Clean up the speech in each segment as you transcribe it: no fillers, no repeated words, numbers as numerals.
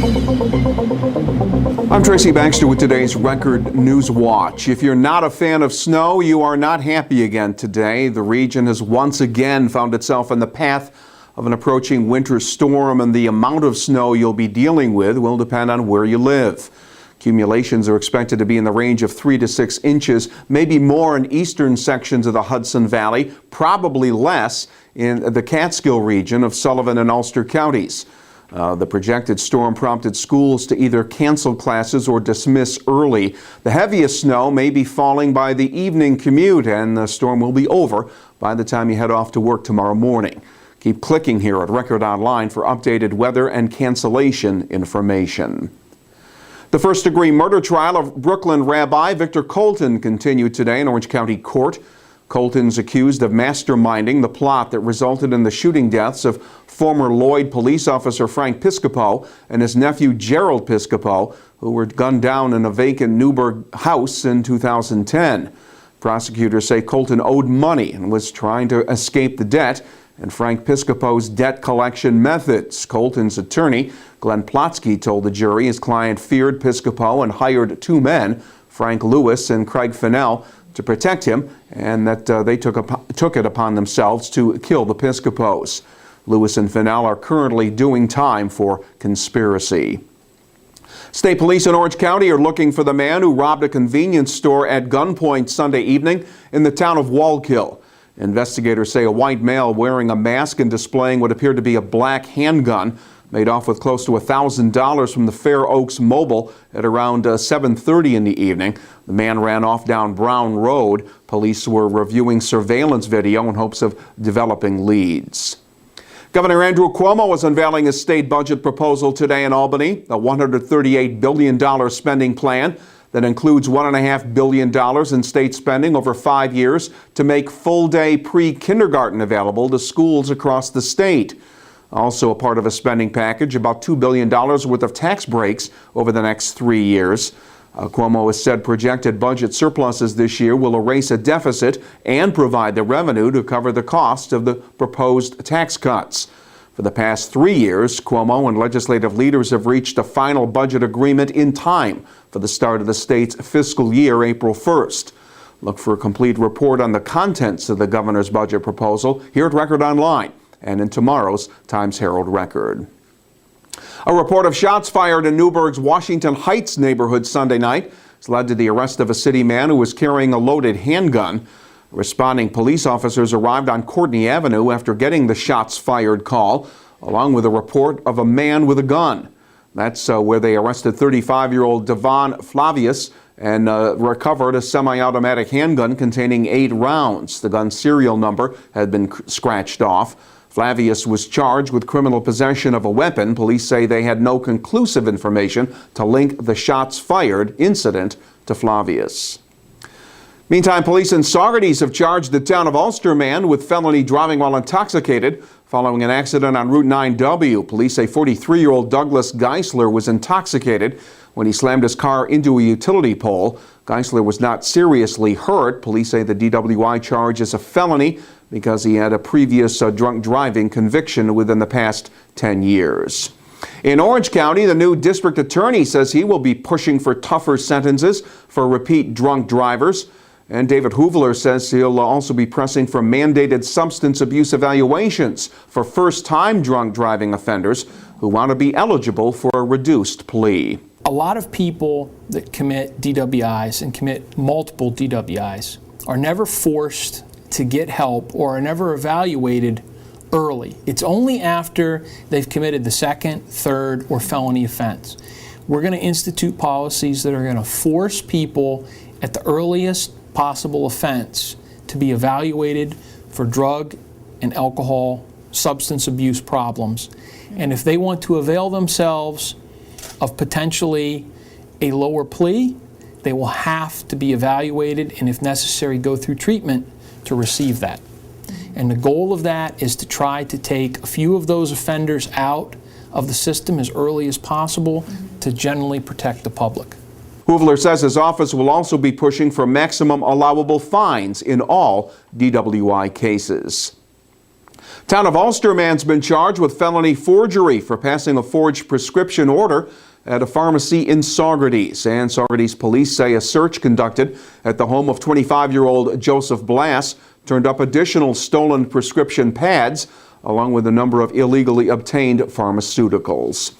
I'm Tracy Baxter with today's Record Newswatch. If you're not a fan of snow, you are not happy again today. The region has once again found itself in the path of an approaching winter storm, and the amount of snow you'll be dealing with will depend on where you live. Accumulations are expected to be in the range of 3 to 6 inches, maybe more in eastern sections of the Hudson Valley, probably less in the Catskill region of Sullivan and Ulster counties. The projected storm prompted schools to either cancel classes or dismiss early. The heaviest snow may be falling by the evening commute, and the storm will be over by the time you head off to work tomorrow morning. Keep clicking here at Record Online for updated weather and cancellation information. The first-degree murder trial of Brooklyn Rabbi Victor Koltun continued today in Orange County Court. Koltun's accused of masterminding the plot that resulted in the shooting deaths of former Lloyd police officer Frank Piscopo and his nephew Gerald Piscopo, who were gunned down in a vacant Newburgh house in 2010. Prosecutors say Koltun owed money and was trying to escape the debt and Frank Piscopo's debt collection methods. Koltun's attorney, Glenn Plotsky, told the jury his client feared Piscopo and hired two men, Frank Lewis and Craig Fennell, to protect him, and that they took it upon themselves to kill the Piscopos. Lewis and Fennell are currently doing time for conspiracy. State police in Orange County are looking for the man who robbed a convenience store at gunpoint Sunday evening in the town of Wallkill. Investigators say a white male wearing a mask and displaying what appeared to be a black handgun made off with close to $1,000 from the Fair Oaks Mobile at around 7:30 in the evening. The man ran off down Brown Road. Police were reviewing surveillance video in hopes of developing leads. Governor Andrew Cuomo is unveiling his state budget proposal today in Albany, a $138 billion spending plan that includes $1.5 billion in state spending over 5 years to make full-day pre-kindergarten available to schools across the state. Also a part of a spending package, about $2 billion worth of tax breaks over the next 3 years. Cuomo has said projected budget surpluses this year will erase a deficit and provide the revenue to cover the cost of the proposed tax cuts. For the past 3 years, Cuomo and legislative leaders have reached a final budget agreement in time for the start of the state's fiscal year, April 1st. Look for a complete report on the contents of the governor's budget proposal here at Record Online and in tomorrow's Times-Herald Record. A report of shots fired in Newburgh's Washington Heights neighborhood Sunday night has led to the arrest of a city man who was carrying a loaded handgun. Responding police officers arrived on Courtney Avenue after getting the shots fired call, along with a report of a man with a gun. That's where they arrested 35-year-old Devon Flavius and recovered a semi-automatic handgun containing 8 rounds. The gun's serial number had been scratched off. Flavius was charged with criminal possession of a weapon. Police say they had no conclusive information to link the shots fired incident to Flavius. Meantime, police in Saugerties have charged the town of Ulster man with felony driving while intoxicated following an accident on Route 9W. Police say 43-year-old Douglas Geisler was intoxicated when he slammed his car into a utility pole. Geisler was not seriously hurt. Police say the DWI charge is a felony because he had a previous drunk driving conviction within the past 10 years. In Orange County, the new district attorney says he will be pushing for tougher sentences for repeat drunk drivers. And David Hoovler says he'll also be pressing for mandated substance abuse evaluations for first-time drunk driving offenders who want to be eligible for a reduced plea. A lot of people that commit DWIs and commit multiple DWIs are never forced to get help or are never evaluated early. It's only after they've committed the second, third, or felony offense. We're going to institute policies that are going to force people at the earliest possible offense to be evaluated for drug and alcohol substance abuse problems. And if they want to avail themselves of potentially a lower plea, they will have to be evaluated and, if necessary, go through treatment to receive that. And the goal of that is to try to take a few of those offenders out of the system as early as possible to generally protect the public. Hoovler says his office will also be pushing for maximum allowable fines in all DWI cases. Town of Ulster man's been charged with felony forgery for passing a forged prescription order at a pharmacy in Saugerties. And Saugerties police say a search conducted at the home of 25-year-old Joseph Blass turned up additional stolen prescription pads, along with a number of illegally obtained pharmaceuticals.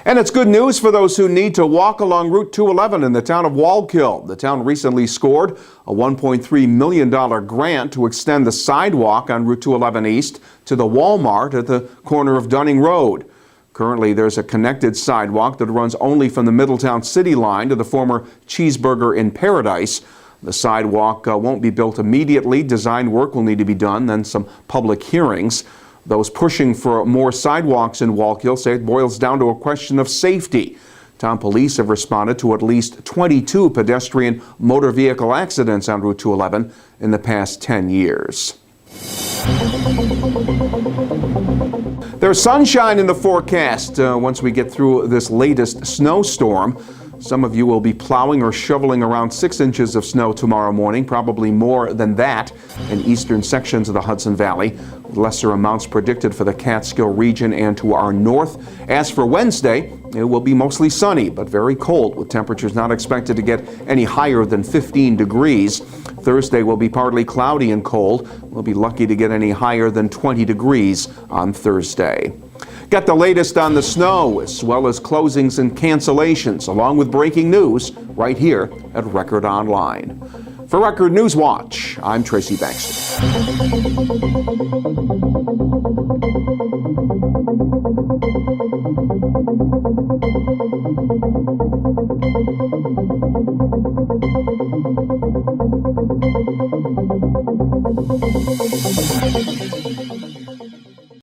And it's good news for those who need to walk along Route 211 in the town of Wallkill. The town recently scored a $1.3 million grant to extend the sidewalk on Route 211 East to the Walmart at the corner of Dunning Road. Currently, there's a connected sidewalk that runs only from the Middletown City line to the former Cheeseburger in Paradise. The sidewalk won't be built immediately. Design work will need to be done, then some public hearings. Those pushing for more sidewalks in Wallkill say it boils down to a question of safety. Town police have responded to at least 22 pedestrian motor vehicle accidents on Route 211 in the past 10 years. There's sunshine in the forecast once we get through this latest snowstorm. Some of you will be plowing or shoveling around 6 inches of snow tomorrow morning, probably more than that in eastern sections of the Hudson Valley. Lesser amounts predicted for the Catskill region and to our north. As for Wednesday, it will be mostly sunny, but very cold, with temperatures not expected to get any higher than 15 degrees. Thursday will be partly cloudy and cold. We'll be lucky to get any higher than 20 degrees on Thursday. Get the latest on the snow, as well as closings and cancellations, along with breaking news, right here at Record Online. For Record Newswatch, I'm Tracy Baxter.